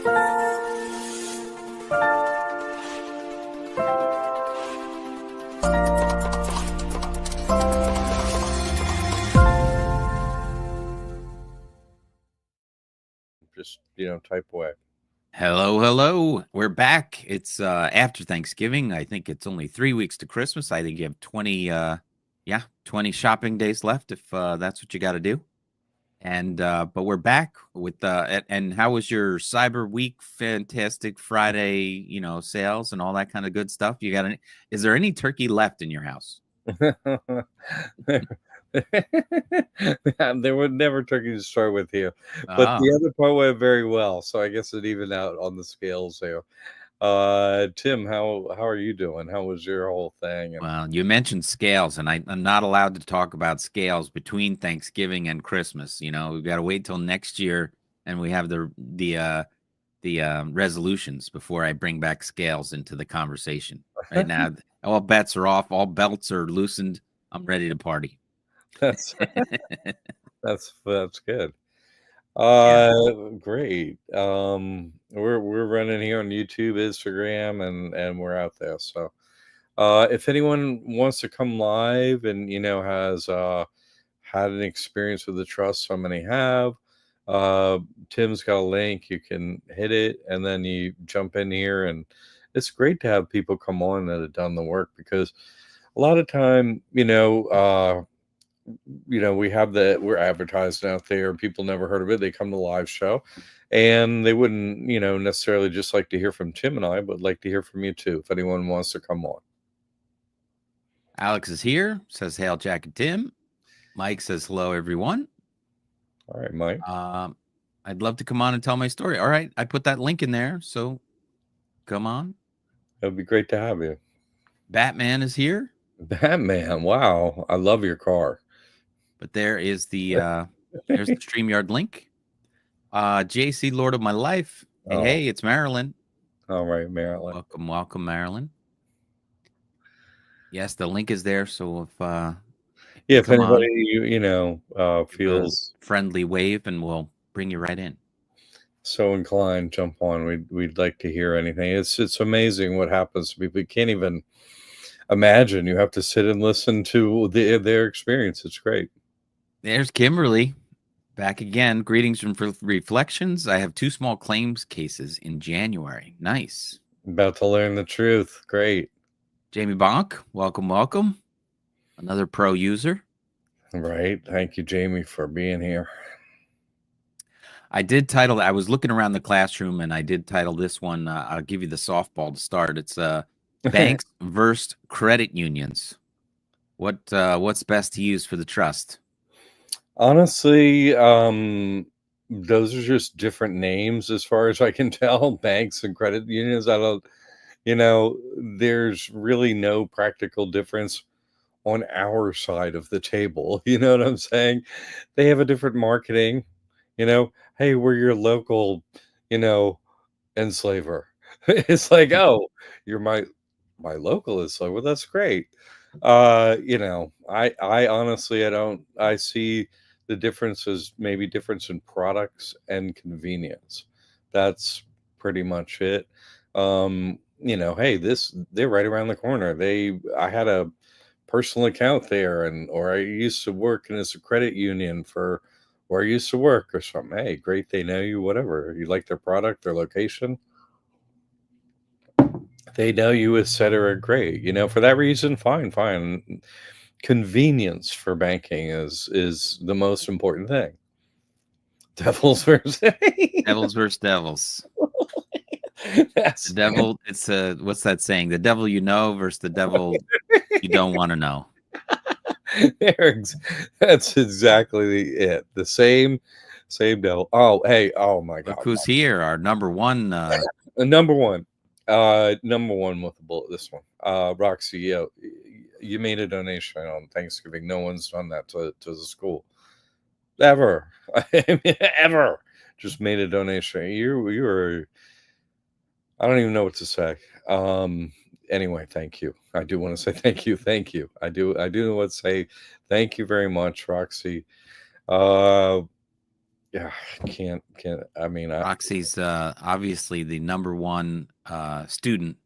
Just, type away. Hello. We're back. It's after Thanksgiving. I think it's only 3 weeks to Christmas. I think you have 20 shopping days left if that's what you got to do. And but we're back with and how was your Cyber Week? Fantastic Friday, sales and all that kind of good stuff. Is there any turkey left in your house? There were never turkeys to start with here, but the other part went very well, so I guess it evened out on the scales there. Tim, how are you doing? How was your whole thing? Well, you mentioned scales, and I'm not allowed to talk about scales between Thanksgiving and Christmas. We've got to wait till next year, and we have the resolutions before I bring back scales into the conversation. Right now, all bets are off, all belts are loosened. I'm ready to party. That's good. Great. We're running here on YouTube, Instagram, and we're out there. So, if anyone wants to come live and has had an experience with the trust, so many have. Tim's got a link. You can hit it, and then you jump in here, and it's great to have people come on that have done the work, because a lot of time, we're advertising out there. People never heard of it. They come to the live show, and they wouldn't, necessarily just like to hear from Tim and I, but like to hear from you too, if anyone wants to come on. Alex is here, says, hail, Jack and Tim. Mike says, hello, everyone. All right, Mike. I'd love to come on and tell my story. All right, I put that link in there, so come on. It would be great to have you. Batman is here. Batman, wow. I love your car. But there is there's the StreamYard link. JC, Lord of My Life. Hey, it's Marilyn. All right, Marilyn. Welcome, Marilyn. Yes, the link is there. So if anybody feels friendly wave, and we'll bring you right in. So inclined, jump on. We'd like to hear anything. It's amazing what happens to people. You can't even imagine. You have to sit and listen to their experience. It's great. There's Kimberly back again. Greetings from Reflections. I have 2 small claims cases in January. Nice. About to learn the truth. Great. Jamie Bonk, welcome. Another pro user. Right. Thank you, Jamie, for being here. I did title. I was looking around the classroom, and I did title this one. I'll give you the softball to start. It's banks versus credit unions. What's best to use for the trust? Honestly, those are just different names as far as I can tell. Banks and credit unions. I don't. There's really no practical difference on our side of the table. You know what I'm saying? They have a different marketing. Hey, we're your local, enslaver. It's like, oh, you're my local enslaver. Well, that's great. I honestly, I see the differences, maybe difference in products and convenience. That's pretty much it. Hey, they're right around the corner. I had a personal account there, or I used to work in as a credit union for where I used to work or something. Hey, great. They know you, whatever. You like their product, their location. They know you, etc. Great. For that reason, fine. Convenience for banking is the most important thing. Devils versus devils. The devil. It's what's that saying? The devil you know versus the devil you don't want to know. That's exactly it. The same devil. Oh, hey, oh my God. Look who's here. Our number one. Number one with the bullet. This one. Roxy, you made a donation on Thanksgiving. No one's done that to the school ever. Ever. Just made a donation. You were. I don't even know what to say. Anyway, thank you. I do want to say thank you. I do want to say thank you very much, Roxy. yeah, can't. I mean, Roxy's obviously the number one student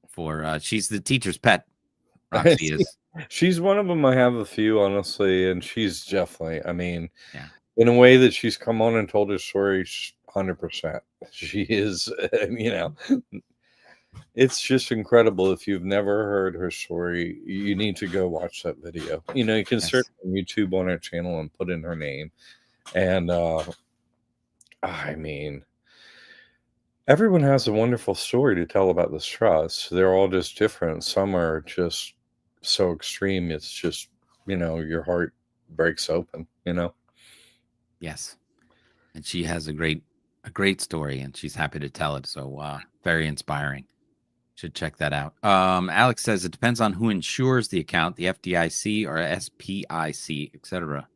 for. She's the teacher's pet. Roxy is. she's one of them. I have a few, honestly, and she's definitely. I mean, Yeah. in a way that she's come on and told her story 100%. She is, you know, it's just incredible. If you've never heard her story, you need to go watch that video. You know, you can search Yes. on YouTube on her channel and put in her name. And I mean, everyone has a wonderful story to tell about this trust. They're all just different. Some are just so extreme. It's just, your heart breaks open, Yes. And she has a great story, and she's happy to tell it. So very inspiring. Should check that out. Alex says it depends on who insures the account, the FDIC or SPIC, etc.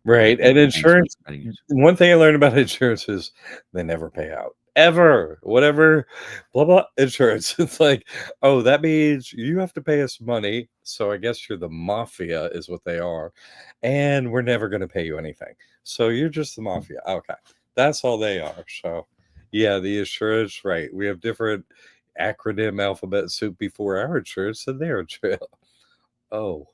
Right. And Thanks for insurance, explaining. one thing I learned about insurance is they never pay out. Ever. Whatever, blah, blah, insurance. It's like, oh, that means you have to pay us money. So I guess you're the mafia, is what they are. And we're never going to pay you anything. So you're just the mafia. Okay. That's all they are. So, yeah, the insurance, right. We have different acronym alphabet soup before our insurance and their insurance. Oh.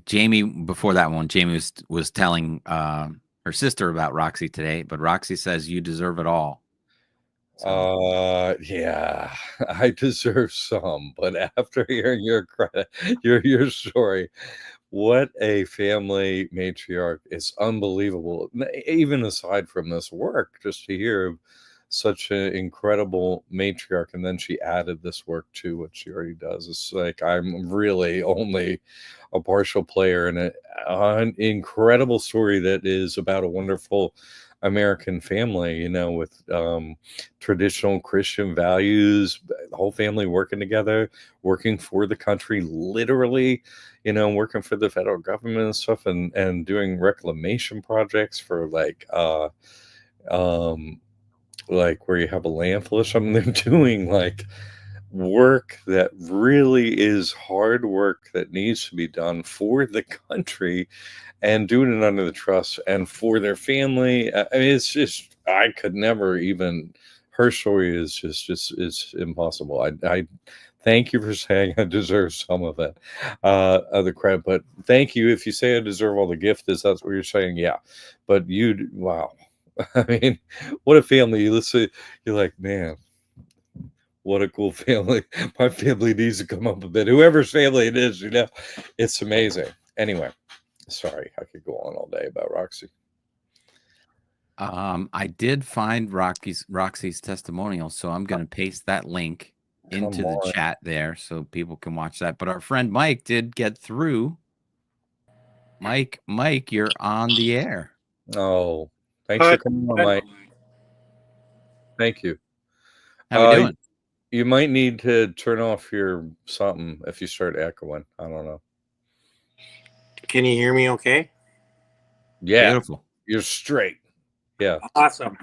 Jamie, before that one, Jamie was telling her sister about Roxy today, but Roxy says you deserve it all. So Yeah, I deserve some, but after hearing your story, what a family matriarch is unbelievable. Even aside from this work, just to hear of such an incredible matriarch, and then she added this work to what she already does. It's like I'm really only a partial player in an incredible story that is about a wonderful American family, with traditional Christian values, the whole family working together, working for the country, literally, working for the federal government and stuff, and doing reclamation projects for um, like where you have a landfill or something. They're doing like work that really is hard work that needs to be done for the country and doing it under the trust and for their family. I mean, it's just, I could never even, her story is just it's impossible. I thank you for saying I deserve some of the credit, but thank you. If you say I deserve all the gift, is that's what you're saying? Yeah. But wow. I mean, what a family. You listen, you're like, man, what a cool family. My family needs to come up a bit. Whoever's family it is, it's amazing. Anyway, sorry, I could go on all day about Roxy. I did find Roxy's testimonial, so I'm going to paste that link into the chat there so people can watch that. But our friend Mike did get through. Mike, you're on the air. Oh, thanks for coming on, Mike. Thank you. How we doing? You might need to turn off your something if you start echoing. I don't know. Can you hear me okay? Yeah. Beautiful. You're straight. Yeah. Awesome.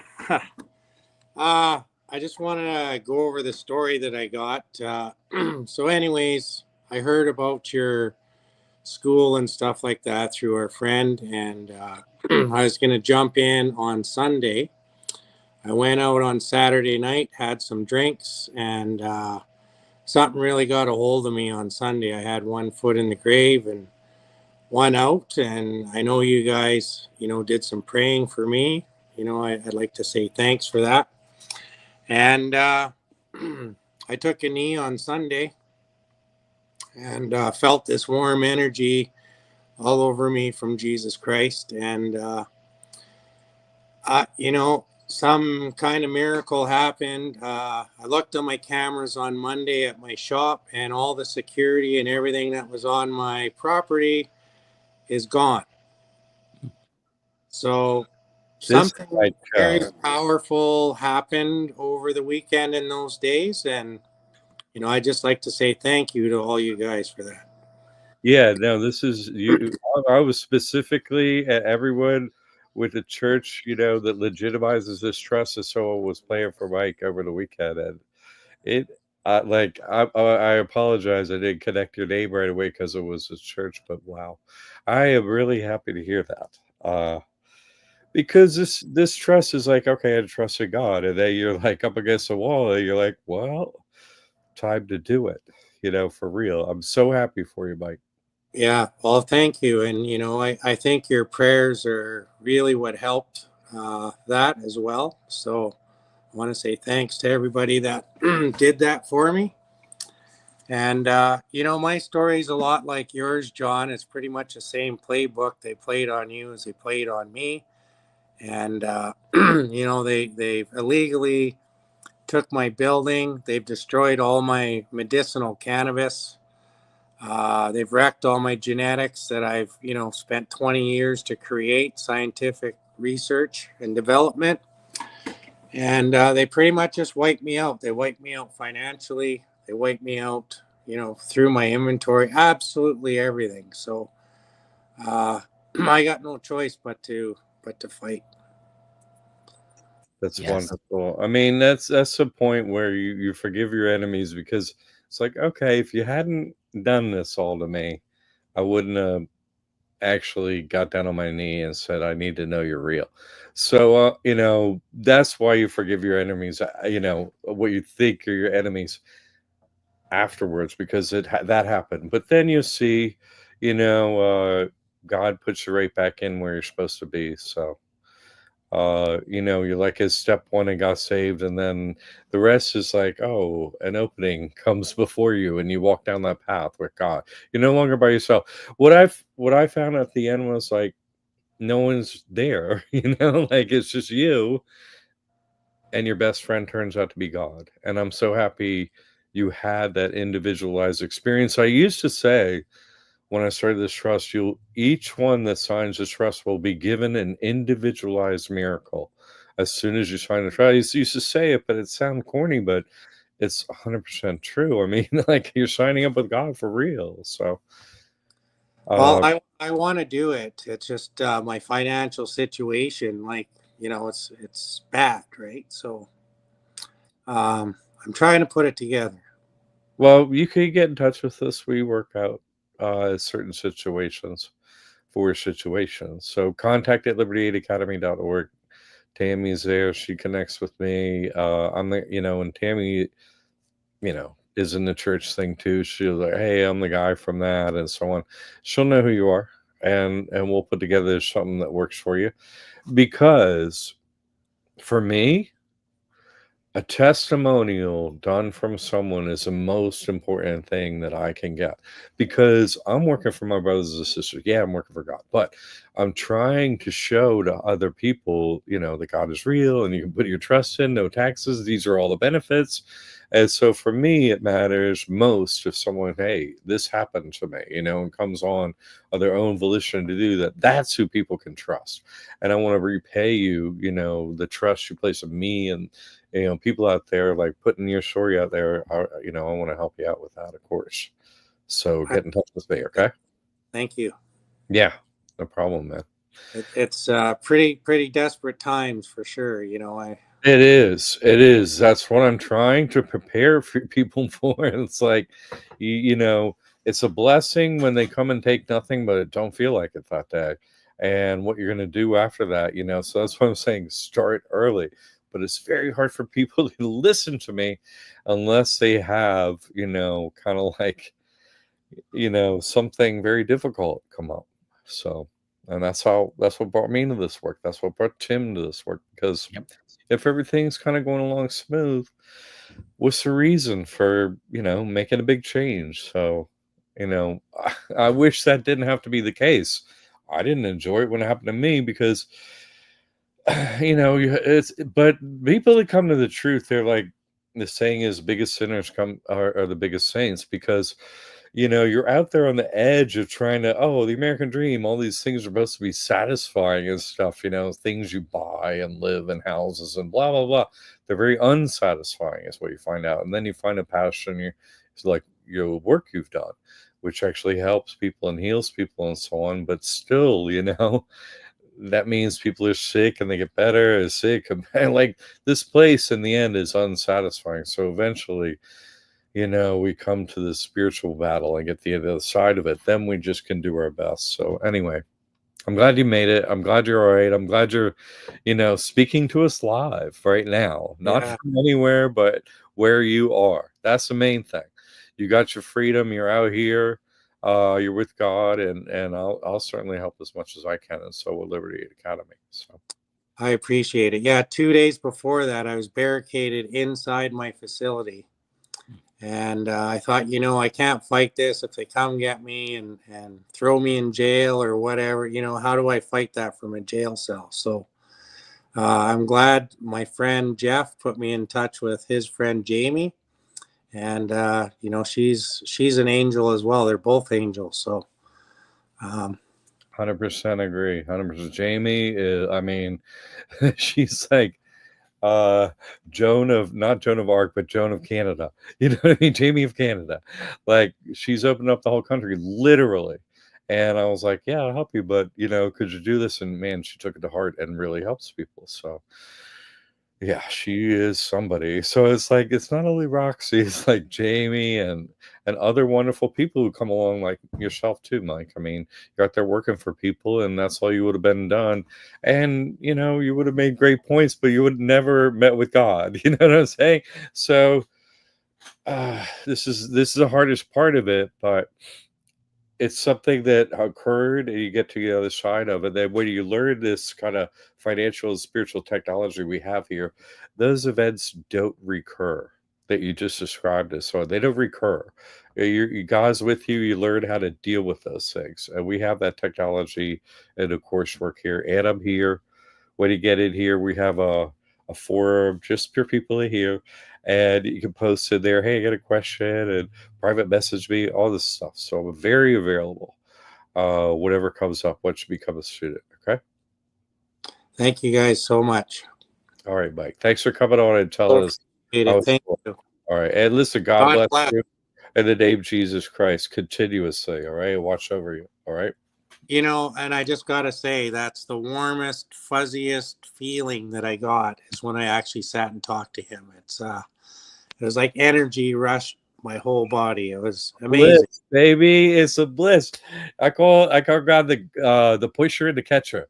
I just want to go over the story that I got. So anyways, I heard about your school and stuff like that through our friend, and I was going to jump in on Sunday. I went out on Saturday night, had some drinks, and something really got a hold of me on Sunday. I had one foot in the grave and one out, and I know you guys, did some praying for me. I'd like to say thanks for that. And I took a knee on Sunday and felt this warm energy all over me from Jesus Christ. And, some kind of miracle happened. I looked on my cameras on Monday at my shop, and all the security and everything that was on my property is gone. So something very powerful happened over the weekend in those days, and I'd just like to say thank you to all you guys for that. Yeah, no, this is you. I was specifically at everyone with the church, that legitimizes this trust. And so I was playing for Mike over the weekend, and it, I apologize. I didn't connect your name right away because it was a church, but wow, I am really happy to hear that. Uh, because this trust is like, okay, I trusted God, and then you're like up against the wall, and you're like, well, time to do it, for real. I'm so happy for you, Mike. Yeah, well, thank you. And, I think your prayers are really what helped that as well. So I want to say thanks to everybody that did that for me. And, my story is a lot like yours, John. It's pretty much the same playbook. They played on you as they played on me. And, they've illegally took my building. They've destroyed all my medicinal cannabis. They've wrecked all my genetics that I've, spent 20 years to create scientific research and development. And they pretty much just wiped me out. They wiped me out financially. They wiped me out, through my inventory, absolutely everything. So I got no choice but to fight. That's Yes. wonderful. I mean, that's the point where you forgive your enemies, because it's like, okay, if you hadn't done this all to me, I wouldn't have actually got down on my knee and said, I need to know you're real. So, that's why you forgive your enemies, what you think are your enemies afterwards, because that happened. But then you see, God puts you right back in where you're supposed to be. So, you're like his step one and got saved, and then the rest is like, oh, an opening comes before you, and you walk down that path with God. You're no longer by yourself. What I found at the end was like, no one's there, like it's just you, and your best friend turns out to be God. And I'm so happy you had that individualized experience. I used to say, when I started this trust, each one that signs this trust will be given an individualized miracle as soon as you sign the trust. I used to say it, but it sounds corny, but it's 100% true. I mean, like, you're signing up with God for real. So, Well, uh, I want to do it. It's just my financial situation, like, it's bad, right? So I'm trying to put it together. well, you can get in touch with us. We work out certain situations for situations. So contact at liberty8academy.org. Tammy's there. She connects with me. I'm the, and Tammy, is in the church thing too. She'll like, hey, I'm the guy from that, and so on. She'll know who you are, and we'll put together something that works for you. Because for me, a testimonial done from someone is the most important thing that I can get, because I'm working for my brothers and sisters. Yeah, I'm working for God, but I'm trying to show to other people, that God is real and you can put your trust in, no taxes. These are all the benefits. And so for me, it matters most if someone, hey, this happened to me, and comes on of their own volition to do that. That's who people can trust. And I want to repay you, the trust you place in me, and people out there, like, putting your story out there are, I want to help you out with that, of course. So get in touch with me. Okay. Thank you. Yeah, no problem, man. It's pretty desperate times for sure. It is. That's what I'm trying to prepare for people for. It's like, it's a blessing when they come and take nothing, but it don't feel like it that day. And what you're going to do after that, so that's what I'm saying. Start early. But it's very hard for people to listen to me unless they have, kind of like, something very difficult come up. So, and that's what brought me into this work. That's what brought Tim to this work. Because Yep. if everything's kind of going along smooth, what's the reason for, making a big change? So, I wish that didn't have to be the case. I didn't enjoy it when it happened to me, because but people that come to the truth, they're like, the saying is, biggest sinners are the biggest saints. Because you're out there on the edge of trying to, the American dream, all these things are supposed to be satisfying and stuff, things you buy and live in houses and blah blah blah. They're very unsatisfying, is what you find out. And then you find a passion, it's like your work you've done, which actually helps people and heals people and so on. But still, that means people are sick and they get better, are sick, and like, this place in the end is unsatisfying. So eventually, we come to this spiritual battle and get the other side of it. Then we just can do our best. So anyway, I'm glad you made it. I'm glad you're all right. I'm glad you're, speaking to us live right now, not Yeah, from anywhere, but where you are. That's the main thing. You got your freedom. You're out here. You're with God, and I'll certainly help as much as I can, and so will Liberty Academy. So I appreciate it. Yeah, 2 days before that, I was barricaded inside my facility. And I thought, I can't fight this if they come get me and throw me in jail or whatever. How do I fight that from a jail cell? So I'm glad my friend Jeff put me in touch with his friend Jamie. And, she's an angel as well. They're both angels. So, um, 100% agree. 100%. Jamie is, I mean, she's like not Joan of Arc, but Joan of Canada. You know what I mean? Jamie of Canada. Like, she's opened up the whole country, literally. And I was like, yeah, I'll help you, but could you do this? And man, she took it to heart and really helps people. So yeah, she is somebody. So it's like, it's not only Roxy, it's like Jamie and other wonderful people who come along, like yourself too, Mike. I mean, you're out there working for people, and that's all you would have been done. And you would have made great points, but you would have never met with God. You know what I'm saying? So this is the hardest part of it, but it's something that occurred and you get to the other side of it. Then when you learn this kind of financial and spiritual technology we have here, those events don't recur that you just described as. So they don't recur. You guys with you, you learn how to deal with those things. And we have that technology in the coursework here. And I'm here. When you get in here, we have a forum just for people in here. And you can post in there, hey, I got a question, and private message me, all this stuff. So I'm very available. Whatever comes up once you become a student. Okay. thank you guys so much. All right, Mike. Thanks for coming on and telling us. Appreciate How it. it's Thank going. you. All right. And listen, God God bless bless. you in the name of Jesus Christ continuously. All right. Watch over you. All right. And I just got to say, that's the warmest, fuzziest feeling that I got is when I actually sat and talked to him. It was like energy rushed my whole body. It was Bliss, amazing. baby. It's a bliss. I call God the pusher and the catcher.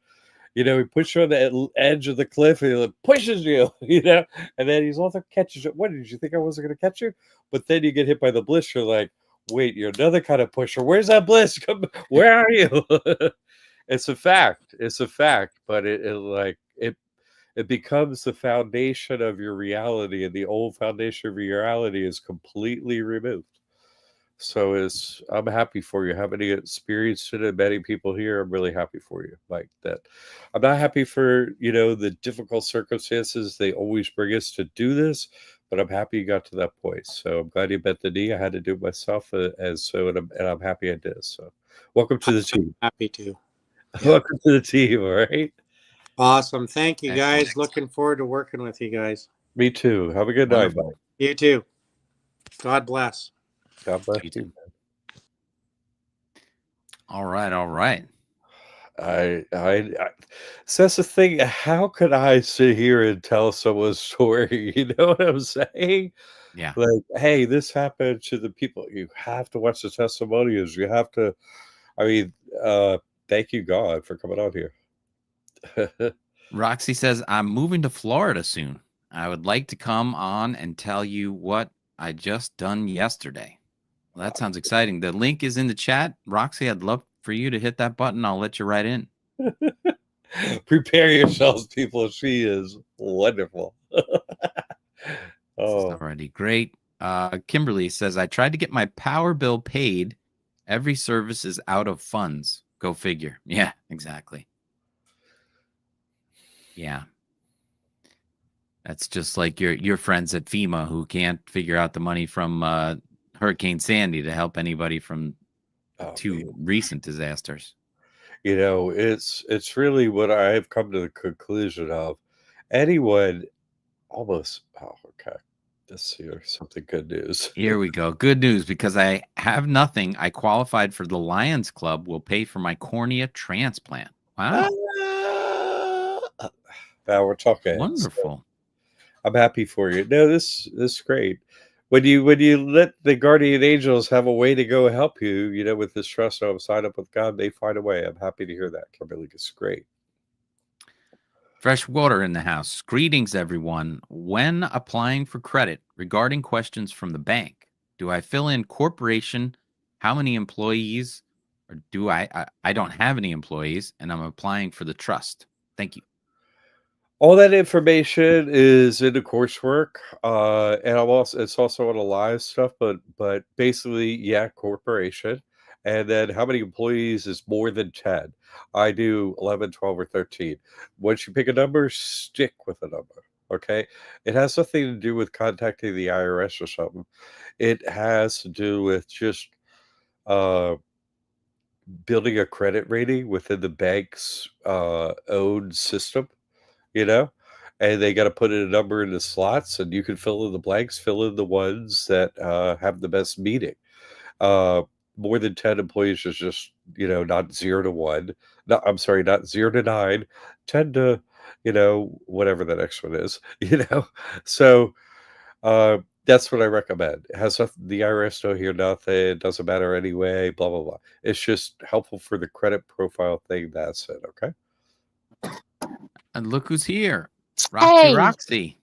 He puts you on the edge of the cliff and he pushes you, and then he's also catches you. What did you think I wasn't going to catch you? But then you get hit by the bliss. You're like, wait, you're another kind of pusher. Where's that bliss? Where are you? It's a fact. It's a fact. But it becomes the foundation of your reality, and the old foundation of your reality is completely removed. So I'm happy for you. Having experienced it and many people here, I'm really happy for you. Like that. I'm not happy for, the difficult circumstances they always bring us to do this, but I'm happy you got to that point. So I'm glad you bent the knee. I had to do it myself and I'm happy I did. So welcome to the team. Happy to. Yeah. Welcome to the team. All right. Awesome. Thank you, Excellent. guys. Looking forward to working with you guys. Me too. Have a good night, Wonderful. Mike. You too. God bless. God bless You you. too. All right. All right. So that's the thing. How could I sit here and tell someone's story? You know what I'm saying? Yeah. Like, hey, this happened to the people. You have to watch the testimonials. You have to. I mean, thank you, God, for coming out here. Roxy says, I'm moving to Florida soon. I would like to come on and tell you what I just done yesterday. Well, that sounds exciting. The link is in the chat. Roxy, I'd love for you to hit that button. I'll let you right in. Prepare yourselves, people. She is wonderful. This is Oh, already great. Kimberly says, I tried to get my power bill paid. Every service is out of funds. Go figure. Yeah, exactly. Yeah. That's just like your friends at FEMA who can't figure out the money from Hurricane Sandy to help anybody from two man. recent disasters. It's really what I have come to the conclusion of. Anyone almost. Oh, okay. Let's see. There's something good news. Here we go. Good news, because I have nothing. I qualified for the Lions Club. Will pay for my cornea transplant. Wow. Now we're talking. So Wonderful. I'm happy for you. No, this is great. when you let the guardian angels have a way to go help you, with this trust of sign up with God, they find a way. I'm happy to hear that, Kimberly. It's great. Fresh water in the house. Greetings, everyone. When applying for credit regarding questions from the bank, do I fill in corporation, how many employees, or do I don't have any employees and I'm applying for the trust? Thank you. All that information is in the coursework, and it's also on the live stuff. But basically, yeah, corporation, and then how many employees is more than 10. I do 11, 12, or 13. Once you pick a number, stick with a number. Okay, it has nothing to do with contacting the IRS or something. It has to do with just uh, building a credit rating within the bank's own system, you know, and they got to put in a number in the slots, and you can fill in the blanks, fill in the ones that have the best meeting. Uh, More than 10 employees is just, not 0 to 1. No, I'm sorry, not 0 to 9, 10 to, whatever the next one is, So that's what I recommend. It has nothing, the IRS don't hear nothing. It doesn't matter anyway, blah, blah, blah. It's just helpful for the credit profile thing. That's it. Okay. And look who's here. Roxy Hey, Roxy.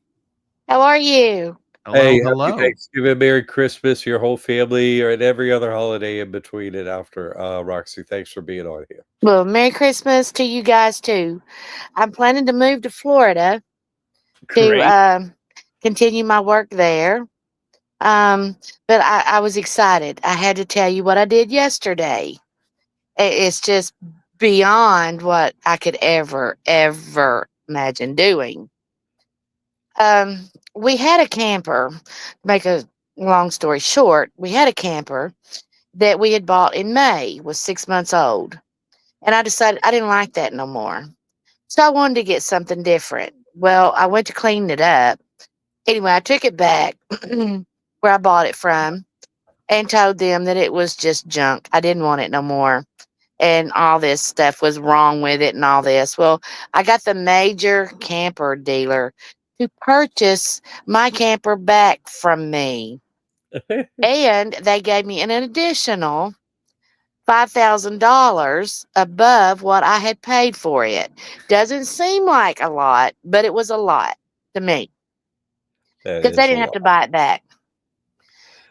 how are you? Hello, Hey, happy hello. Thanksgiving, Merry Christmas, your whole family, and every other holiday in between and after. Roxy, thanks for being on here. Well, Merry Christmas to you guys too. I'm planning to move to Florida to Great. continue my work there. But I was excited. I had to tell you what I did yesterday. It's just beyond what I could ever imagine doing. We had a camper. Make a long story short, we had a camper that we had bought in May, was 6 months old. And I decided I didn't like that no more. So I wanted to get something different. Well, I went to clean it up. Anyway, I took it back where I bought it from and told them that it was just junk. I didn't want it no more. And all this stuff was wrong with it and all this. Well, I got the major camper dealer to purchase my camper back from me. And they gave me an additional $5,000 above what I had paid for it. Doesn't seem like a lot, but it was a lot to me That because they is a didn't have lot. to buy it back.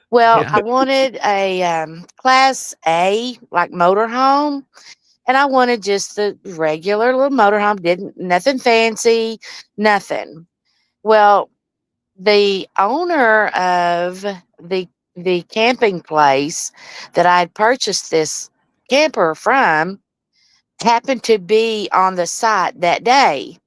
Well, Yeah. I wanted a Class A, like motorhome, and I wanted just the regular little motorhome. Didn't nothing fancy, nothing. Well, the owner of the camping place that I had purchased this camper from happened to be on the site that day.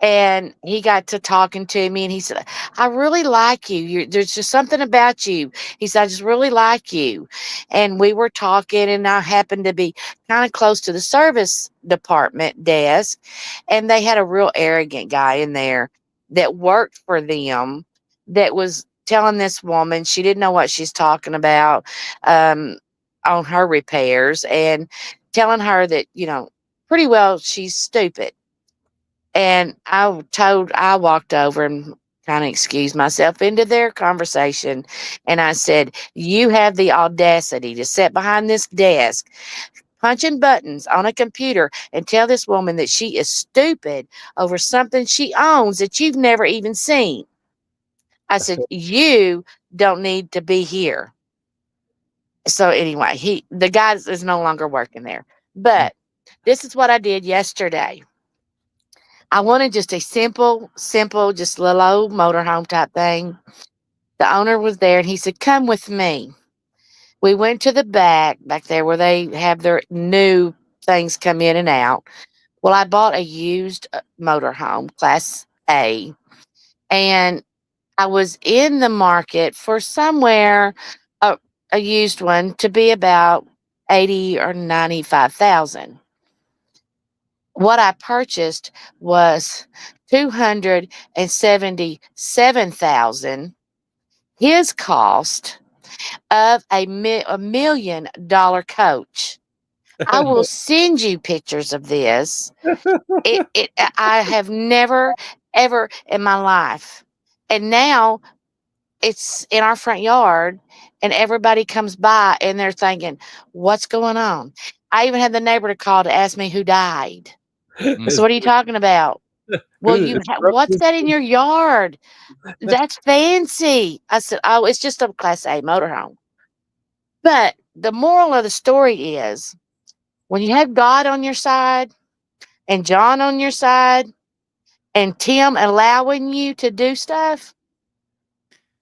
And he got to talking to me and he said, I really like you. There's just something about you. He said, I just really like you. And we were talking, and I happened to be kind of close to the service department desk. And they had a real arrogant guy in there that worked for them that was telling this woman she didn't know what she's talking about um, on her repairs, and telling her that, pretty well she's stupid. And I walked over and kind of excused myself into their conversation. And I said, you have the audacity to sit behind this desk, punching buttons on a computer, and tell this woman that she is stupid over something she owns that you've never even seen. I said, you don't need to be here. So anyway, the guy is no longer working there. But this is what I did yesterday. I wanted just a simple, just little old motorhome type thing. The owner was there and he said, come with me. We went to the back there where they have their new things come in and out. Well, I bought a used motorhome, Class A, and I was in the market for somewhere a used one to be about 80 or 95,000. What I purchased was 277,000. His cost of $1 million coach. I will send you pictures of this. I have never ever in my life. And now it's in our front yard, and everybody comes by and they're thinking, "What's going on?" I even had the neighbor to call to ask me who died. I said, Mm. "What are you talking about?" Well, It's what's that in your yard? That's fancy. I said, "Oh, it's just a Class A motorhome." But the moral of the story is, when you have God on your side and John on your side and Tim allowing you to do stuff,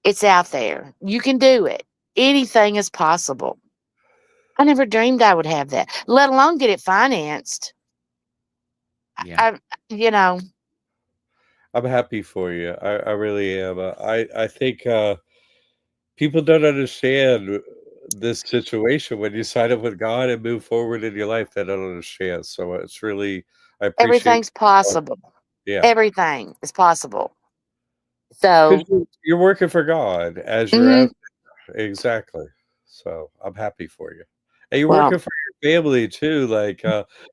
it's out there. You can do it. Anything is possible. I never dreamed I would have that, let alone get it financed. Yeah. I, you know, I'm happy for you. I really am. I think people don't understand this situation when you sign up with God and move forward in your life. They don't understand. So it's really, I appreciate. everything's possible. Yeah, Everything is possible. because So, you're working for God as you're mhm, out there. Exactly. So I'm happy for you. And you're well, working for your family too. Like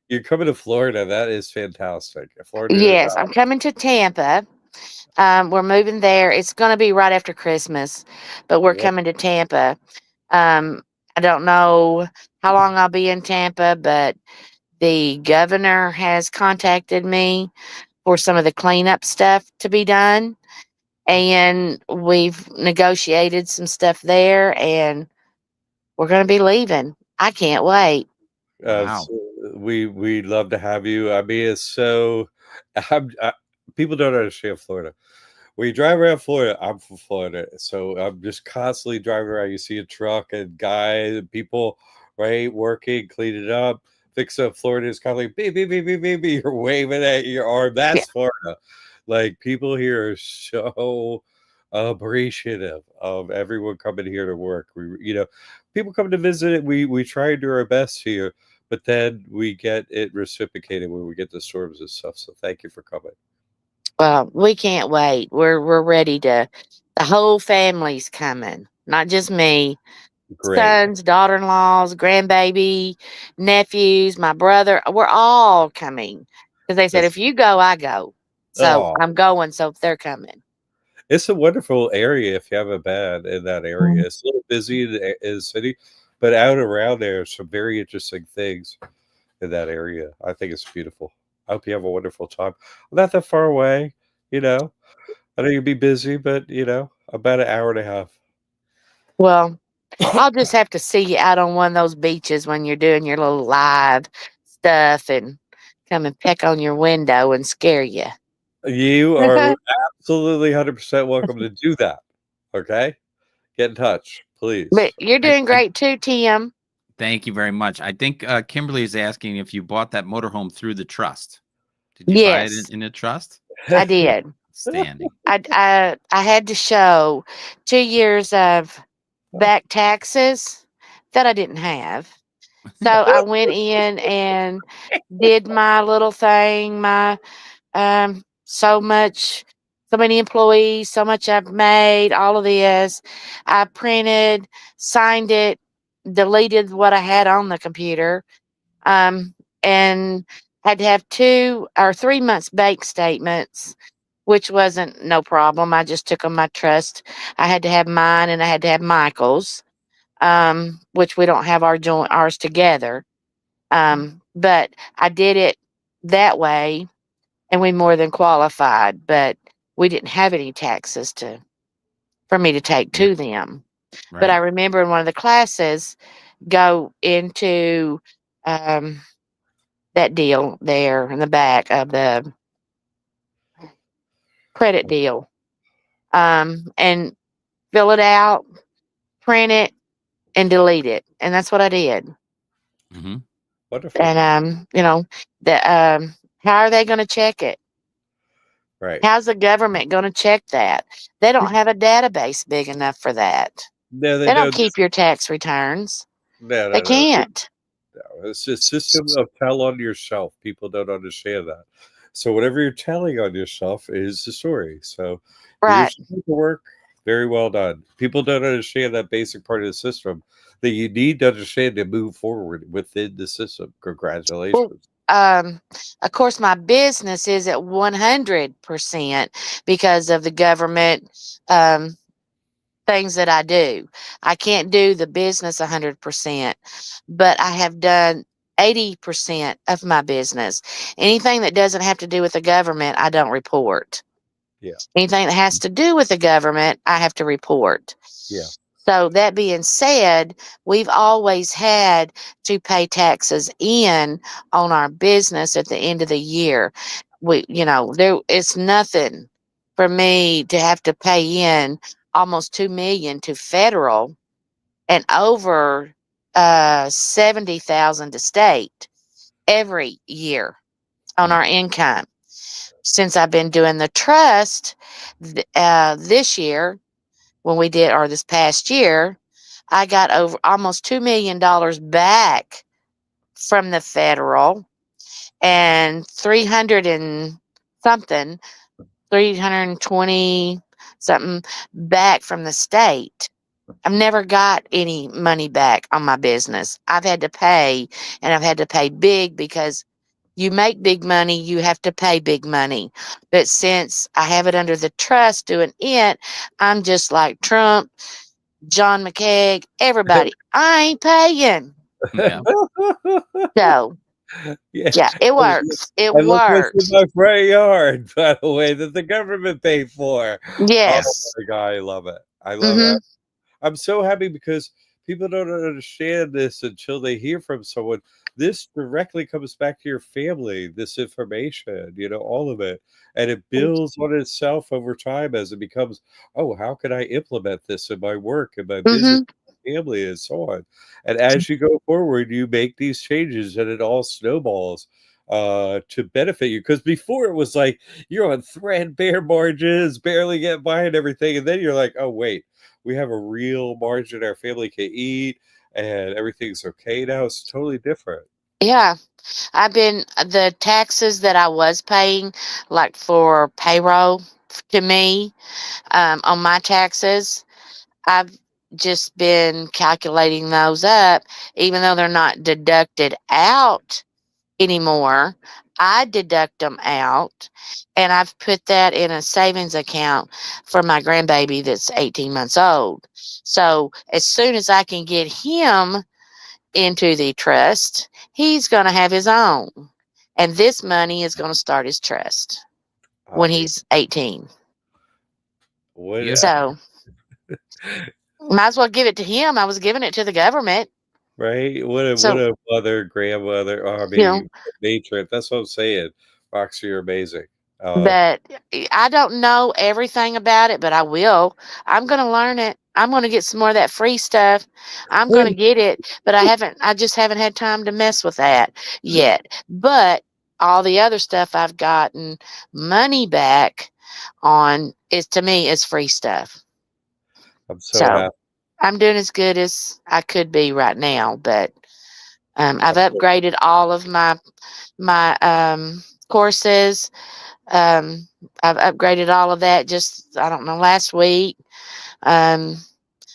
you're coming to Florida. That is fantastic. Florida. yes, I'm coming to Tampa. We're moving there. It's going to be right after Christmas, but we're What? coming to Tampa. Um, I don't know how long I'll be in Tampa, but the governor has contacted me for some of the cleanup stuff to be done. And we've negotiated some stuff there, and we're going to be leaving. I can't wait. Wow. We'd love to have you. I mean, it's so. People don't understand Florida. When you drive around Florida, I'm from Florida, so I'm just constantly driving around. You see a truck and guys and people, right, working, cleaning up, fixing up. Florida is kind of like beep beep beep beep beep. Beep. You're waving at your arm. Yeah. That's Florida. Like people here are so appreciative of everyone coming here to work. People come to visit it. We try and do our best here, but then we get it reciprocated when we get the storms and stuff. So thank you for coming. Well, we can't wait. We're ready to. The whole family's coming, not just me. Great. Sons, daughter-in-laws, grandbaby, nephews, my brother. We're all coming because they said That's if you go, I go. So oh, I'm going. So they're coming. it's a wonderful area if you haven't been in that Mm. area. It's a little busy in the city, but out around there, some very interesting things in that area. I think it's beautiful. I hope you have a wonderful time. Not that far away, you know. I know you'll be busy, but about an hour and a half. Well, I'll just have to see you out on one of those beaches when you're doing your little live stuff and come and peck on your window and scare you. You are absolutely 100% welcome to do that. Okay? Get in touch, But please. you're doing I great too, Tim. thank you very much. I think Kimberly is asking if you bought that motorhome through the trust. Did you buy it Yes, in a trust? I did. Standing. I had to show 2 years of back taxes that I didn't have. So I went in and did my little thing, my so much, so many employees, so much I've made, all of this. I printed, signed it, deleted what I had on the computer, um, and had to have 2 or 3 months bank statements, which wasn't no problem. I just took on my trust. I had to have mine and I had to have Michael's, which we don't have ours together. But I did it that way, and we more than qualified, but we didn't have any taxes to for me to take Yeah. to them. But I Right. remember in one of the classes go into um, that deal there in the back of the credit deal, and fill it out, print it, and delete it, and that's what I did. Hmm. Wonderful. And the how are they going to check it? Right. How's the government going to check that? They don't have a database big enough for that. No, they They don't don't. keep your tax returns. No, They no, no. can't. It's a system of tell on yourself. People don't understand that. So whatever you're telling on yourself is the story. So Right. here's the paperwork. Very well done. People don't understand that basic part of the system that you need to understand to move forward within the system. Well, Congratulations. um, of course, my business is at 100% because of the government. Um, things that I do. I can't do the business 100%, but I have done 80% of my business. Anything that doesn't have to do with the government, I don't report. Yeah. Anything that has to do with the government, I have to report. Yeah. So that being said, we've always had to pay taxes in on our business at the end of the year. It's nothing for me to have to pay in almost 2 million to federal and over 70,000 to state every year on Mm. our income. Since I've been doing the trust this year, when we did, or this past year, I got over almost $2 million back from the federal and 300 and something, 320 something back from the state. I've never got any money back on my business. I've had to pay, and I've had to pay big because you make big money, you have to pay big money. But since I have it under the trust doing it, I'm just like Trump, John McKeag, everybody. I ain't paying. Yeah. So, Yeah. yeah, it works. It And look what's in works. my front yard, by the way, that the government paid for. Oh Yes. my God, I love it. I love it. Mm-hmm. I'm so happy because people don't understand this until they hear from someone. This directly comes back to your family, this information, all of it. And it builds on itself over time as it becomes, oh, how can I implement this in my work and my business, Mm-hmm. family, and so on. And as you go forward, you make these changes and it all snowballs to benefit you. Because before it was like you're on threadbare margins, barely get by and everything. And then you're like, oh, wait. We have a real margin our family can eat and everything's okay now. It's totally different. Yeah. The taxes that I was paying, like for payroll to me, on my taxes, I've just been calculating those up, even though they're not deducted out anymore. I deduct them out, and I've put that in a savings account for my grandbaby that's 18 months old. So as soon as I can get him into the trust, he's going to have his own. And this money is going to start his trust I when mean, he's 18. what, Yeah. So might as well give it to him. I was giving it to the government. right? What So, a mother, grandmother, I you know, mean, matron. That's what I'm saying. Roxy, you're amazing. but I don't know everything about it, but I will. I'm going to learn it. I'm going to get some more of that free stuff. I'm going to get it, but I just haven't had time to mess with that yet. But all the other stuff I've gotten money back on is, to me, is free stuff. I'm so So happy. I'm doing as good as I could be right now, but I've I'm so- upgraded all of my courses. Um, I've upgraded all of that just, I don't know, last week. Um,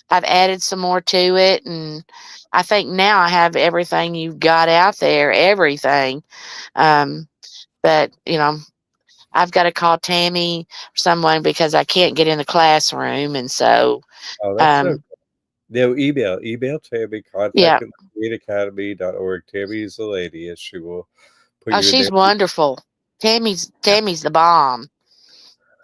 I've added some more to it, and I think now I have everything you've got out there, everything. Um, but I've got to call Tammy or someone because I can't get in the classroom, and so Oh, that's so um, cool. No, email Tammy, yeah. contact at greenacademy.org. Tammy is the lady, and she will put Oh, you in there. she's wonderful. Tammy's the bomb.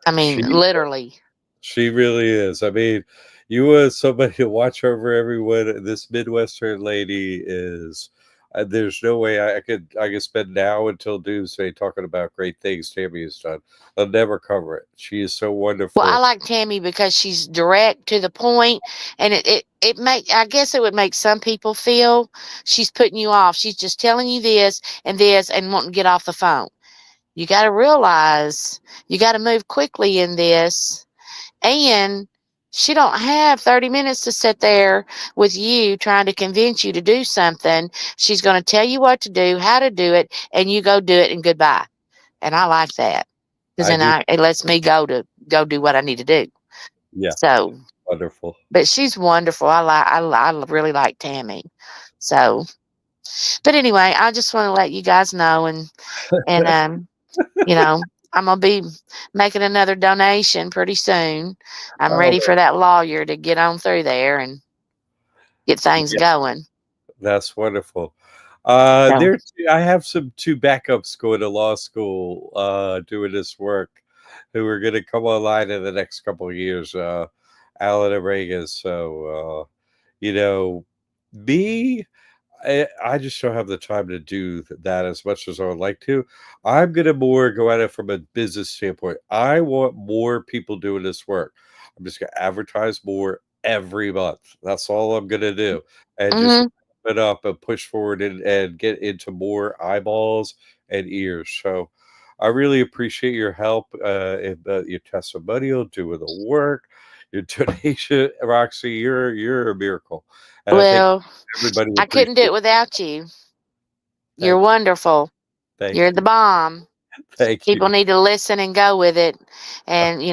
I mean, She literally. She really is. I mean, you as somebody to watch over everyone. This Midwestern lady is. There's no way I could spend now until doomsday talking about great things Tammy has done. I'll never cover it. She is so Well, I wonderful. like Tammy because she's direct to the point, and I guess it would make some people feel she's putting you off. She's just telling you this and wanting to get off the phone. You got to realize you got to move quickly in this, and she don't have 30 minutes to sit there with you trying to convince you to do something. She's going to tell you what to do, how to do it, and you go do it, and goodbye. And I like that because I then do. it lets me go do what I need to do. Yeah, So, wonderful. but she's wonderful. I really like Tammy. So, but anyway, I just want to let you guys know, and you know, I'm gonna be making another donation pretty soon. I'm Oh, ready for that lawyer to get on through there and get things yeah, going. that's wonderful. So, I have two backups going to law school, doing this work, who are going to come online in the next couple of years. Alan and Reagan. So, you know, me. I just don't have the time to do that as much as I would like to. I'm going to more go at it from a business standpoint. I want more people doing this work. I'm just going to advertise more every month. That's all I'm going to do. And just hmm it up and push forward and get into more eyeballs and ears. So I really appreciate your help in your testimonial, doing the work, your donation. Roxy, you're a miracle. And I think well, everybody I couldn't do appreciates. it without you. You're Thank wonderful. thank You're the you. bomb. Thank People you. need to listen and go with it. And,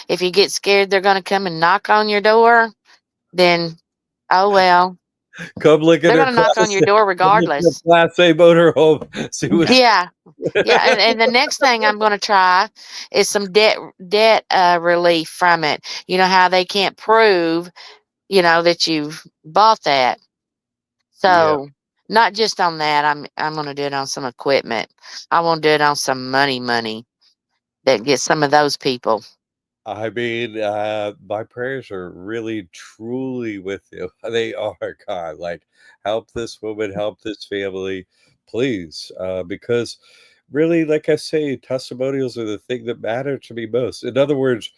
if you get scared they're going to come and knock on your door, then, oh well. Come look at They're her going to knock on class. your door Come look at her regardless. class A motorhome. See what Yeah. Yeah. Yeah, and the next thing I'm going to try is some debt relief from it. You know how they can't prove, that you've bought that. yeah. So, not just on that, I'm going to do it on some equipment. I want to do it on some money that gets some of those people. I mean, my prayers are really truly with you. They are, God. Like, help this woman, help this family, please. Because really, like I say, testimonials are the thing that matter to me most. In other words,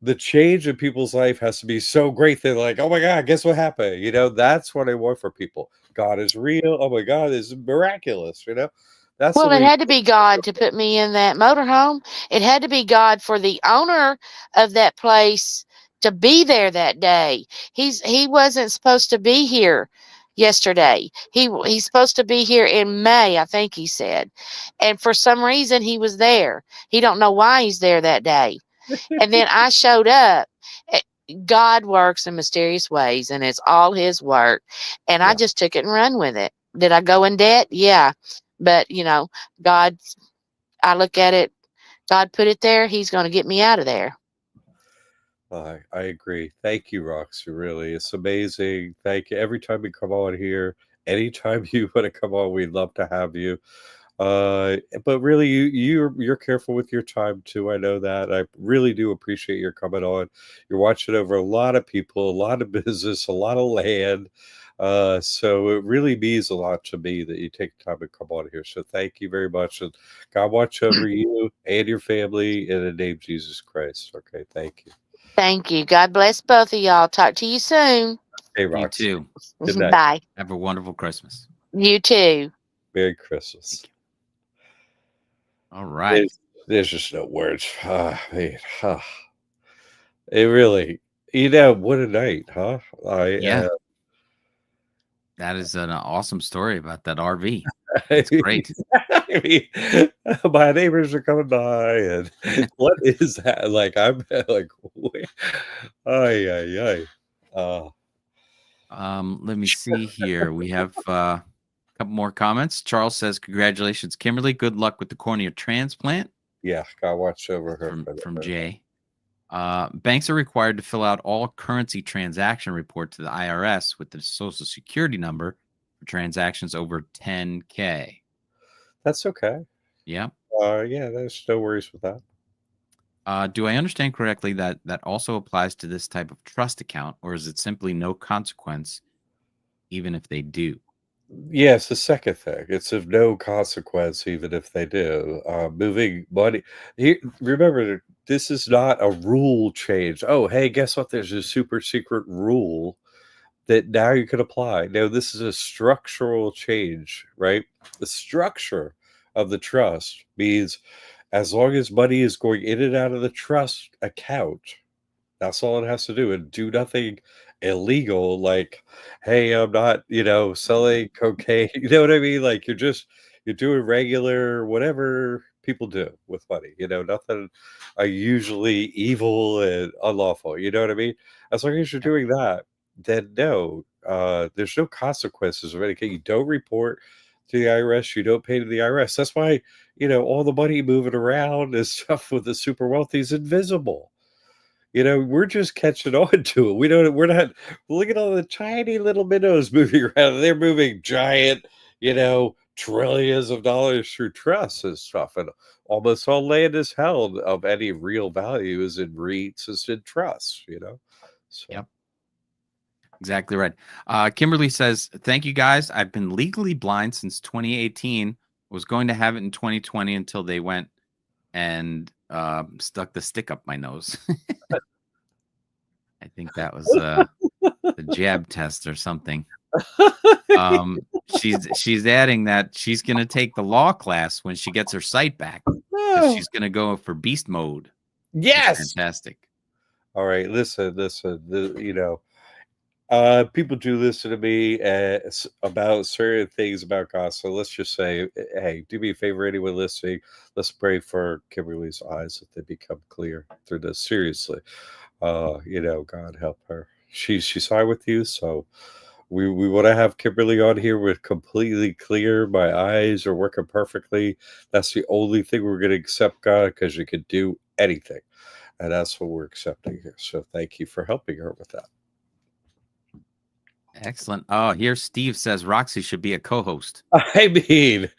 the change in people's life has to be so great that like, oh my God, guess what happened? That's what I want for people. God is real. Oh my God, it's miraculous. That's the Well, it way. had to be God to put me in that motorhome. It had to be God for the owner of that place to be there that day. He wasn't supposed to be here yesterday. He's supposed to be here in May, I think he said. And for some reason he was there. He don't know why he's there that day. And then I showed up. Eh, God works in mysterious ways and it's all his work. And I Yeah, just took it and run with it. Did I go in debt? Yeah. But, God, I look at it, God put it there. He's going to get me out of there. I agree. Thank you, Roxy. Really, it's amazing. Thank you. Every time you come on here, anytime you want to come on, we'd love to have you. But really, you're careful with your time too. I know that. I really do appreciate your coming on. You're watching over a lot of people, a lot of business, a lot of land. So it really means a lot to me that you take time to come on here. So thank you very much, and God watch over you and your family in the name of Jesus Christ. Okay, thank you. Thank you. God bless both of y'all. Talk to you soon. Hey, You Roxy. too. Good night. Bye. Have a wonderful Christmas. You too. Merry Christmas. Thank you. All right. There's just no words. Man, it really, what a night, huh? Yeah. That is an awesome story about that RV. I That's mean, great. I mean, my neighbors are coming by, and what is that? Like, I'm like, ay, ay, ay. Let me see here. We have a couple more comments. Charles says, "Congratulations, Kimberly. Good luck with the cornea transplant." Yeah, God watch over That's her. from Jay. Banks are required to fill out all currency transaction report to the IRS with the Social Security number for transactions over 10K. That's okay. Yeah. Yeah, there's no worries with that. Do I understand correctly that that also applies to this type of trust account, or is it simply no consequence even if they do? Yes, the second thing. It's of no consequence, even if they do. Moving money. Remember, this is not a rule change. Oh, hey, guess what? There's a super secret rule that now you can apply. No, this is a structural change, right? The structure of the trust means as long as money is going in and out of the trust account, that's all it has to do, and do nothing illegal like, hey, I'm not, selling cocaine. You know what I mean? Like you're doing regular whatever people do with money. Nothing usually evil and unlawful. You know what I mean? As long as you're Yep. doing that, then no, there's no consequences of anything. You don't report. to the IRS, you don't pay to the IRS. That's why, all the money moving around and stuff with the super wealthy is invisible. We're just catching on to it. We're not, look at all the tiny little minnows moving around. They're moving giant, trillions of dollars through trusts and stuff. And almost all land is held of any real value is in REITs, is in trusts, So. Yep. Exactly right. Kimberly says, thank you guys. I've been legally blind since 2018. Was going to have it in 2020 until they went and stuck the stick up my nose. I think that was the jab test or something. She's adding that she's going to take the law class when she gets her sight back. She's going to go for beast mode. Yes. That's fantastic. All right. Listen, people do listen to me about certain things about God. So let's just say, hey, do me a favor, anyone listening, let's pray for Kimberly's eyes that they become clear through this. Seriously, God help her. She's high with you, so we want to have Kimberly on here with completely clear. My eyes are working perfectly. That's the only thing we're going to accept, God, because you can do anything, and that's what we're accepting here. So thank you for helping her with that. Excellent. Oh, here Steve says Roxy should be a co-host. I mean,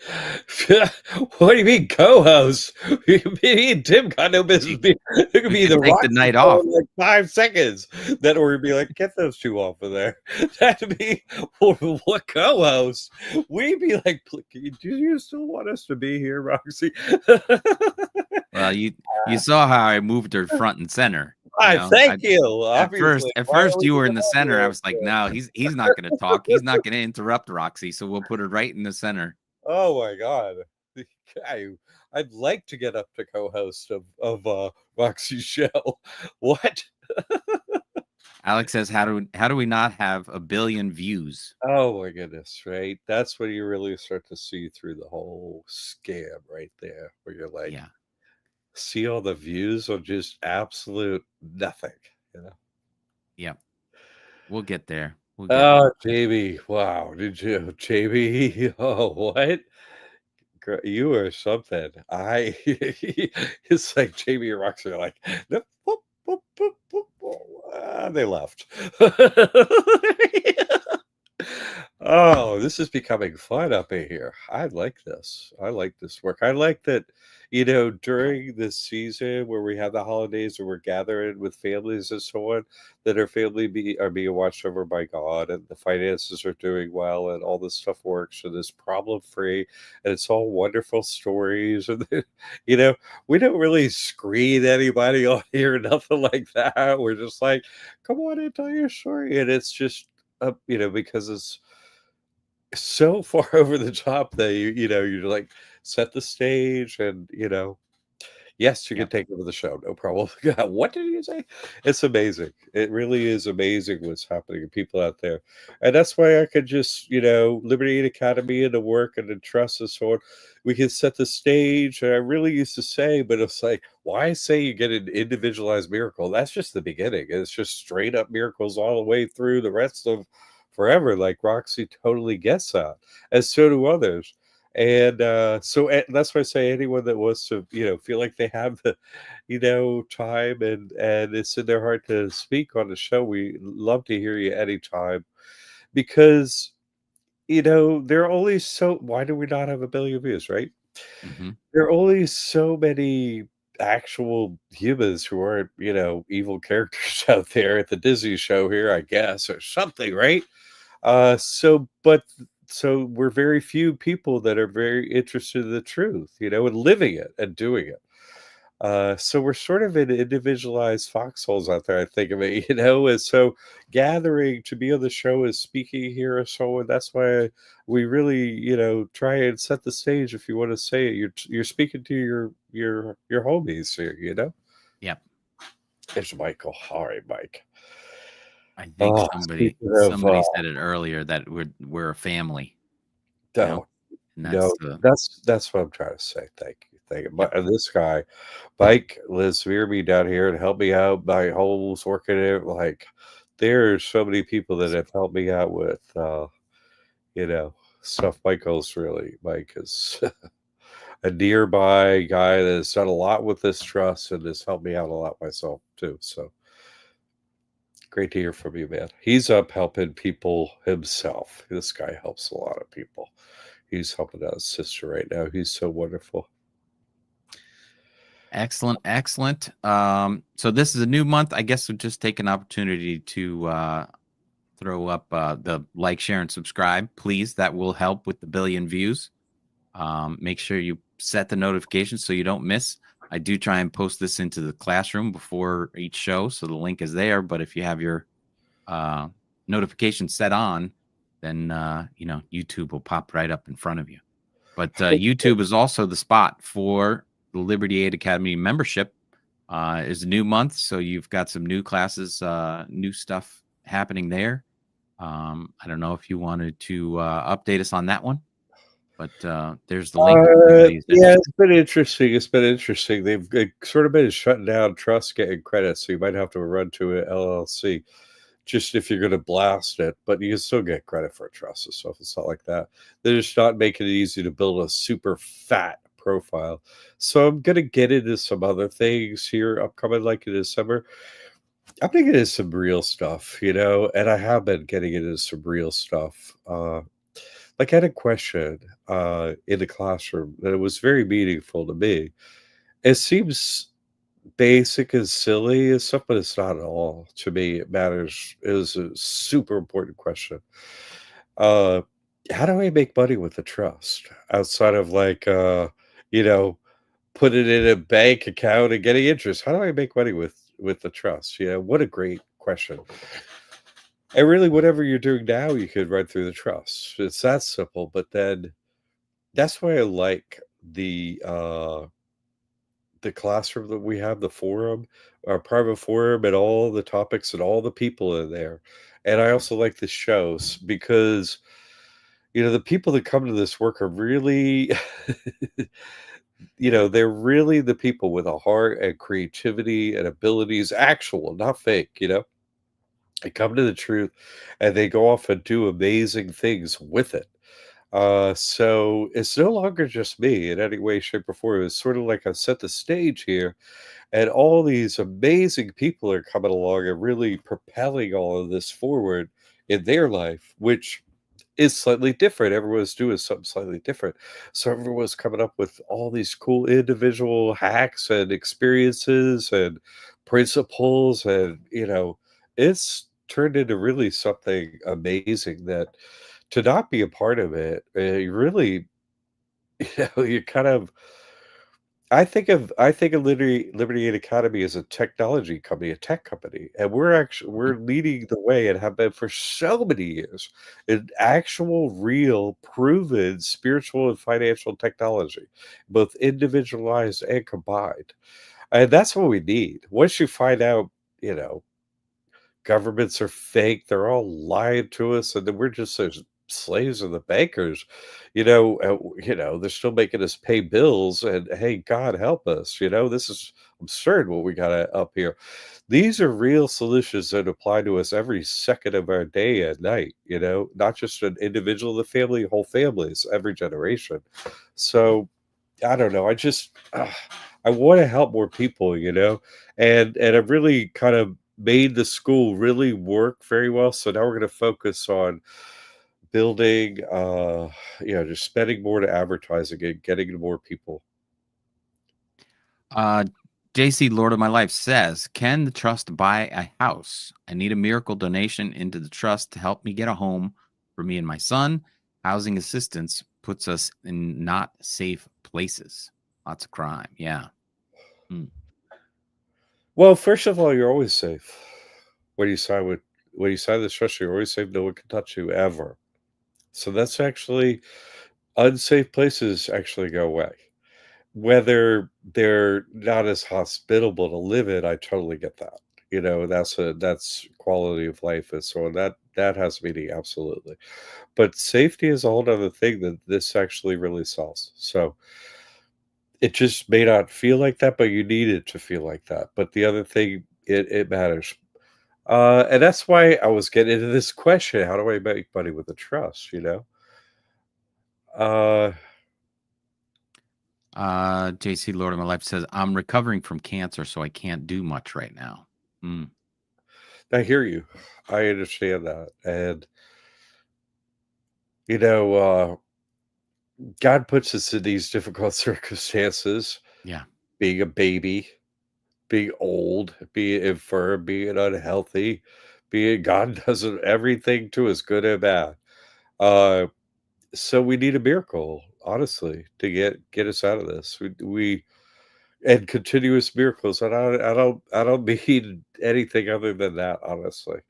what do you mean co-host? Me and Tim got no business. It could be the take the night off. Like 5 seconds. Then we'd be like, get those two off of there. That'd be what co-host? We'd be like, do you still want us to be here, Roxy? Well, you saw how I moved her front and center. Thank you. At first, you were in the center. I was like, no, he's not going to talk. He's not going to interrupt Roxy. So we'll put her right in the center. Oh my God. I'd like to get up to co-host of Roxy's show. What? Alex says, how do we not have 1 billion views? Oh my goodness, right? That's when you really start to see through the whole scam right there, where you're like, yeah, see all the views on just absolute nothing, Yeah, we'll get there. JB, wow, did you, JB? Oh, what? You are something. It's like JB and Roxy are like, nope, boop, boop, boop, boop, boop. They left. Oh, this is becoming fun up in here. I like this. I like this work. I like that, during this season where we have the holidays and we're gathering with families and so on, that our family are being watched over by God and the finances are doing well and all this stuff works and it's problem free and it's all wonderful stories. And, we don't really screen anybody on here, nothing like that. We're just like, come on and tell your story. And it's just, because it's so far over the top that you like set the stage and yes, you can take over the show, no problem. God, what did you say? It's amazing. It really is amazing what's happening to people out there. And that's why I could just, Liberty Academy and the work and the trust and so on, we can set the stage. And I really used to say, but it's like, why say you get an individualized miracle? That's just the beginning. It's just straight up miracles all the way through the rest of forever. Like Roxy totally gets that, and so do others. And that's why I say anyone that wants to, feel like they have the, time and it's in their heart to speak on the show, we love to hear you anytime, because, there are only why do we not have 1 billion views, right? Mm-hmm. There are only so many actual humans who aren't, evil characters out there at the Disney show here, I guess, or something, right? So we're very few people that are very interested in the truth, and living it and doing it. So we're sort of in individualized foxholes out there, I think of it, and so gathering to be on the show is speaking here or so, and that's why we really, try and set the stage. If you want to say it, you're speaking to your homies here, Yep. It's Michael. All right, Mike. I think somebody said it earlier that we're a family. No, that's what I'm trying to say. Thank you. But this guy, Mike, lives near me down here and helped me out. My home's working it. Like, there's so many people that have helped me out with, stuff. Mike is a nearby guy that has done a lot with this trust and has helped me out a lot myself too. So great to hear from you, man. He's up helping people himself. This guy helps a lot of people. He's helping out his sister right now. He's so wonderful. Excellent, excellent. So this is a new month. I guess we'll just take an opportunity to throw up the like, share, and subscribe, please. That will help with the billion views. Make sure you set the notifications so you don't miss. I do try and post this into the classroom before each show, so the link is there. But if you have your notifications set on, then YouTube will pop right up in front of you. But YouTube is also the spot for the Liberty Aid Academy membership. Is a new month, so you've got some new classes, new stuff happening there. I don't know if you wanted to update us on that one, but there's the link. Yeah, it's been interesting. They've sort of been shutting down trust getting credit, so you might have to run to an LLC just if you're going to blast it, but you can still get credit for a trust and stuff. It's not like that. They're just not making it easy to build a super fat profile. So I'm going to get into some other things here upcoming, like in December. I'm going to get into some real stuff, and I have been getting into some real stuff. Like I had a question in the classroom that was very meaningful to me. It seems basic and silly and stuff, but it's not at all. To me, it matters. It was a super important question. How do I make money with the trust outside of put it in a bank account and getting interest? How do I make money with the trust? What a great question. And really, whatever you're doing now, you could run through the trust. It's that simple. But then that's why I like the classroom that we have, the forum, our private forum, and all the topics and all the people in there. And I also like the shows because the people that come to this work are really they're really the people with a heart and creativity and abilities, actual, not fake. They come to the truth and they go off and do amazing things with it. So it's no longer just me in any way, shape, or form. It's sort of like I've set the stage here, and all these amazing people are coming along and really propelling all of this forward in their life, which is slightly different. Everyone's doing something slightly different. So everyone's coming up with all these cool individual hacks and experiences and principles, and it's turned into really something amazing that to not be a part of it, you really, you kind of. I think of Liberty Aid Academy as a technology company, a tech company, and we're leading the way and have been for so many years in actual, real, proven spiritual and financial technology, both individualized and combined. And that's what we need. Once you find out, you know, governments are fake, they're all lying to us, and then we're just those slaves of the bankers. They're still making us pay bills, and hey, God help us. This is absurd what we got up here. These are real solutions that apply to us every second of our day and night, not just an individual, the family, whole families, every generation. So I don't know. I want to help more people, and I've really kind of made the school really work very well. So now we're going to focus on building, just spending more to advertising and getting to more people. JC, Lord of My Life says, can the trust buy a house? I need a miracle donation into the trust to help me get a home for me and my son. Housing assistance puts us in not safe places. Lots of crime. Yeah. Well, first of all, you're always safe. When you sign this trust, you're always safe. No one can touch you ever. So that's actually, unsafe places actually go away. Whether they're not as hospitable to live in, I totally get that. That's quality of life, and so on. That has meaning, absolutely. But safety is a whole other thing that this actually really sells. So it just may not feel like that, but you need it to feel like that. But the other thing, it matters. And that's why I was getting into this question: how do I make money with the trust? Uh, JC Lord of My Life says, I'm recovering from cancer, so I can't do much right now. I hear you. I understand that. And, you know, God puts us in these difficult circumstances, Yeah. being a baby, being old, being infirm, being unhealthy, being God does everything to us, good and bad. Uh, so we need a miracle, honestly, to get us out of this. We and continuous miracles. And I don't mean anything other than that, honestly.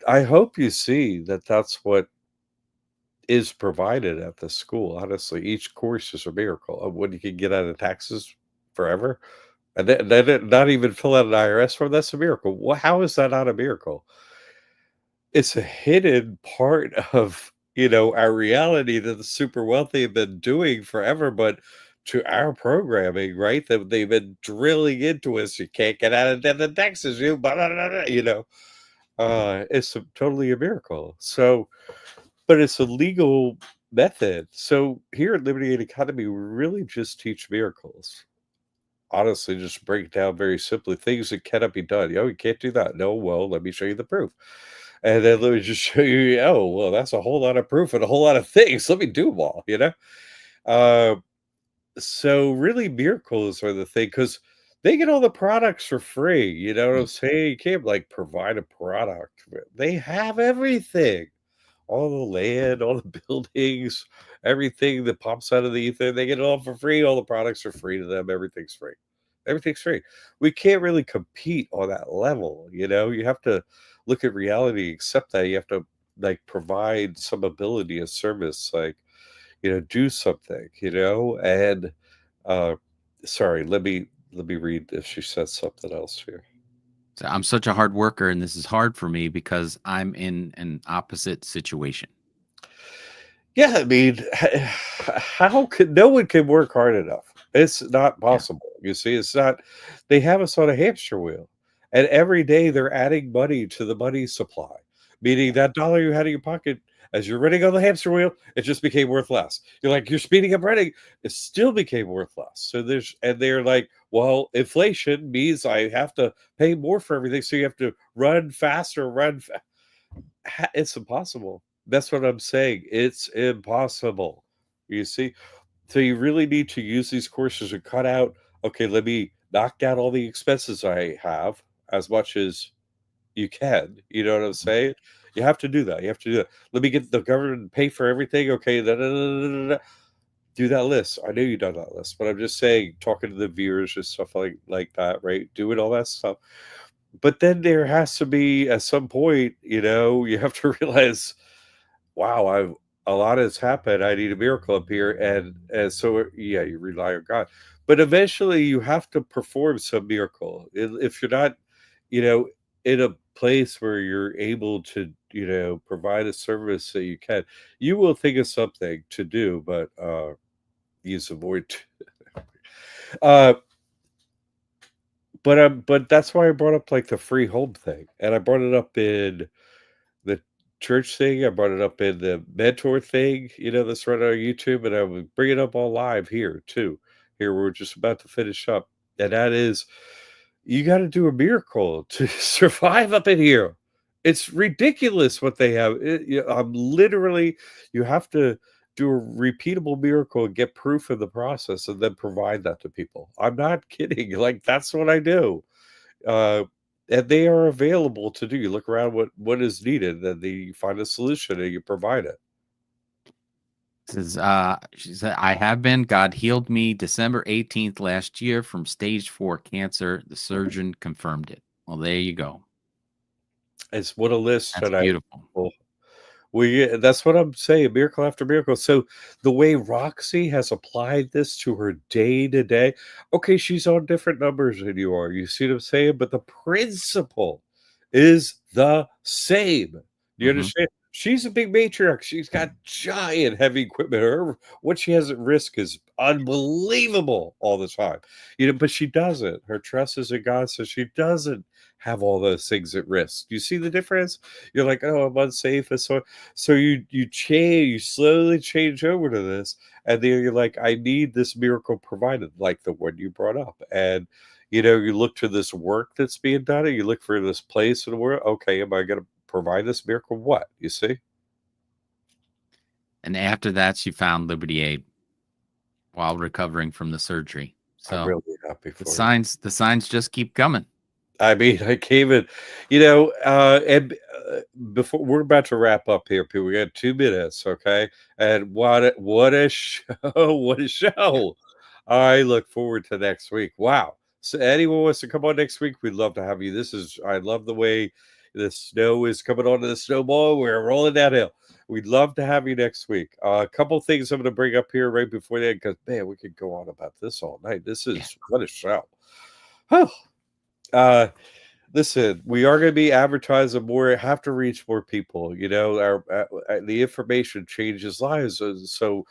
I hope you see that that's what is provided at the school. Honestly, each course is a miracle of what you can get out of taxes forever. And then not even fill out an IRS form. That's a miracle. How is that not a miracle? It's a hidden part of, our reality that the super wealthy have been doing forever, but to our programming, right? That they've been drilling into us. You can't get out of debt in Texas, blah, blah, blah, blah, it's totally a miracle. So, but it's a legal method. So here at Liberty Aid Academy, we really just teach miracles. Honestly, just break it down very simply. Things that cannot be done. You can't do that. No, well, let me show you the proof. And then let me just show you, oh, well, that's a whole lot of proof and a whole lot of things. Let me do them all. Uh, so really miracles are the thing because they get all the products for free. You know what I'm saying? You can't like provide a product. They have everything. All the land, all the buildings, everything that pops out of the ether, they get it all for free. All the products are free to them. Everything's free. Everything's free. We can't really compete on that level. You have to look at reality, accept that. You have to like provide some ability, a service, like, do something, and uh sorry, let me read if she says something else here. So I'm such a hard worker, and this is hard for me because I'm in an opposite situation. Yeah, I mean, how could no one can work hard enough? It's not Yeah. possible. You see, it's not. They have us on a hamster wheel, and every day they're adding money to the money supply. Meaning that dollar you had in your pocket as you're running on the hamster wheel, it just became worth less. You're like, you're speeding up running, it still became worth less. So they're like, well, inflation means I have to pay more for everything, so you have to run faster, it's impossible. That's what I'm saying. It's impossible. You see? So you really need to use these courses to cut out, okay, let me knock down all the expenses I have as much as you can. You know what I'm saying? You have to do that. You have to do that. Let me get the government to pay for everything. Okay, do that list. I know you've done that list, but I'm just saying, talking to the viewers and stuff like that, right? Doing all that stuff. But then there has to be at some point, you have to realize, wow, a lot has happened. I need a miracle up here, and so yeah, you rely on God, but eventually you have to perform some miracle. If you're not, you know, in a place where you're able to, provide a service that you will think of something to do, but use avoid. uh, but that's why I brought up like the free home thing, and I brought it up in the church thing. I brought it up in the mentor thing, that's right on YouTube, and I would bring it up all live here too. Here we're just about to finish up, and that is, you got to do a miracle to survive up in here. It's ridiculous what they have. I'm literally, you have to do a repeatable miracle and get proof of the process, and then provide that to people. I'm not kidding. Like that's what I do. Uh, and they are available to do. You look around what is needed, and you find a solution and you provide it. She said, I have been. God healed me December 18th last year from stage 4 cancer. The surgeon confirmed it. Well, there you go. It's what a list That's tonight. beautiful. That's what I'm saying, miracle after miracle. So the way Roxy has applied this to her day to day, okay, she's on different numbers than you are. You see what I'm saying? But the principle is the same. Do you understand? She's a big matriarch. She's got giant heavy equipment. What she has at risk is unbelievable all the time. But she doesn't. Her trust is in God, so she doesn't have all those things at risk. You see the difference? You're like, oh, I'm unsafe, and so you slowly change over to this, and then you're like, I need this miracle provided, like the one you brought up. And you look to this work that's being done, and you look for this place in the world. Okay, am I going to provide this miracle? What, you see? And after that, she found Liberty Aid while recovering from the surgery. I'm So really happy for the signs just keep coming. I mean, I came in, and before we're about to wrap up here, people, we got 2 minutes, okay? And what a show! What a show! I look forward to next week. Wow! So, anyone wants to come on next week? We'd love to have you. I love the way the snow is coming onto the snowball. We're rolling that hill. We'd love to have you next week. A couple things I'm going to bring up here right before that, because man, we could go on about this all night. This is what a show. Listen, we are going to be advertising more, have to reach more people. The information changes lives. So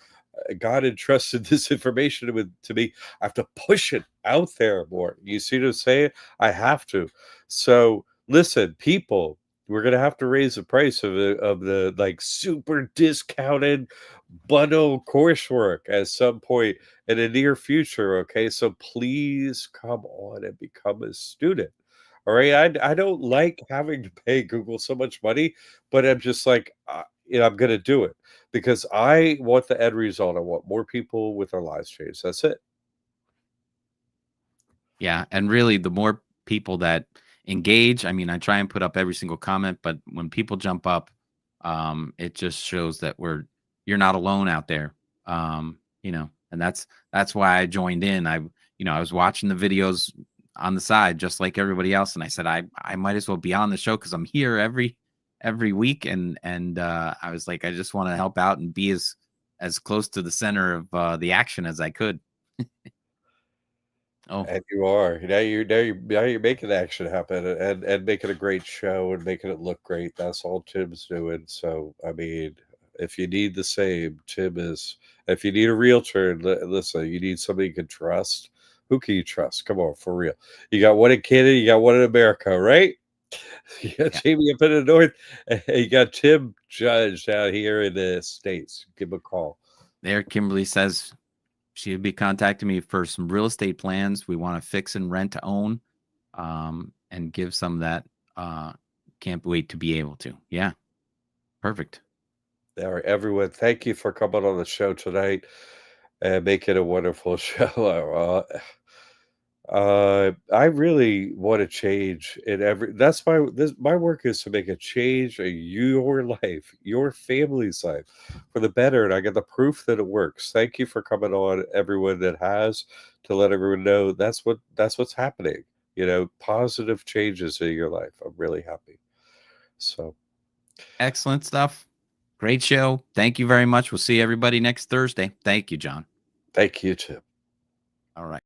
God entrusted this information to me. I have to push it out there more. You see what I'm saying? I have to. So listen, people, we're going to have to raise the price of the like super discounted bundle coursework at some point in the near future. Okay. So please come on and become a student. All right. I don't like having to pay Google so much money, but I'm just like, I'm going to do it because I want the end result. I want more people with their lives changed. That's it. Yeah. And really, the more people that engage, I mean, I try and put up every single comment, but when people jump up, it just shows that you're not alone out there. And that's why I joined in. I was watching the videos on the side just like everybody else, and I said I might as well be on the show because I'm here every week, and I was like, I just want to help out and be as close to the center of the action as I could. And you are now you're making action happen and making a great show and making it look great. That's all Tim's doing. So I mean, if you need the same, Tim is. If you need a realtor, listen, you need somebody you can trust. Who can you trust? Come on, for real. You got one in Canada, you got one in America, right? You got Jamie up in the north, and you got Tim Judge out here in the States. Give him a call. There, Kimberly says she would be contacting me for some real estate plans. We want to fix and rent to own, and give some that. Can't wait to be able to. Yeah, perfect. All right, everyone, thank you for coming on the show tonight and make it a wonderful show. I really want to change in that's my work is to make a change in your life, your family's life for the better. And I get the proof that it works. Thank you for coming on, everyone that has, to let everyone know that's what's happening. Positive changes in your life. I'm really happy. So Excellent stuff. Great show. Thank you very much. We'll see everybody next Thursday. Thank you, John. thank you, Tim. All right.